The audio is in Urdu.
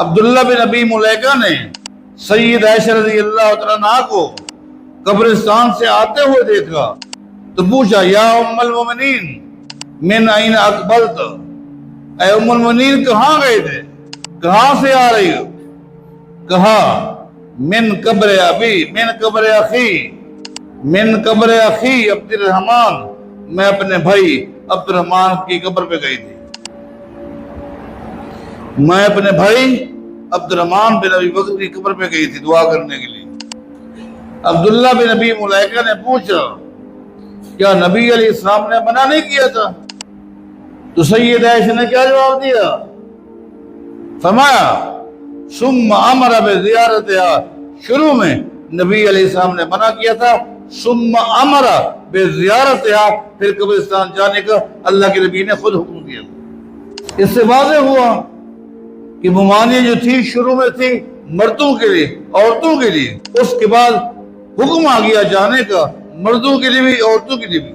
عبداللہ بن ابی ملیکہ نے سید عائشہ رضی اللہ تعالیٰ عنہا کو قبرستان سے آتے ہوئے دیکھا تو پوچھا یا ام المومنین من این اقبلت، اے ام المومنین کہاں گئے تھے، کہاں سے آ رہی ہو؟ کہا من قبر ابی، من قبر اخی، من قبر اخی عبد الرحمن، میں اپنے بھائی عبد الرحمن کی قبر پہ گئی تھی، میں اپنے بھائی عبد الرحمن بن ابی بکر کی قبر پہ گئی تھی دعا کرنے کے لیے۔ عبداللہ بن ابی ملیکہ نے پوچھا کیا نبی علیہ السلام نے منع نہیں کیا تھا؟ تو سید عائشہ نے کیا جواب دیا؟ فرمایا ثم امر بزیارتها، شروع میں نبی علیہ السلام نے منع کیا تھا، ثم امر بزیارتها، پھر قبرستان جانے کا اللہ کے نبی نے خود حکم دیا۔ اس سے واضح ہوا کہ ممانعت جو تھی شروع میں تھی مردوں کے لیے، عورتوں کے لیے، اس کے بعد حکم آ گیا جانے کا مردوں کے لیے بھی عورتوں کے لیے بھی۔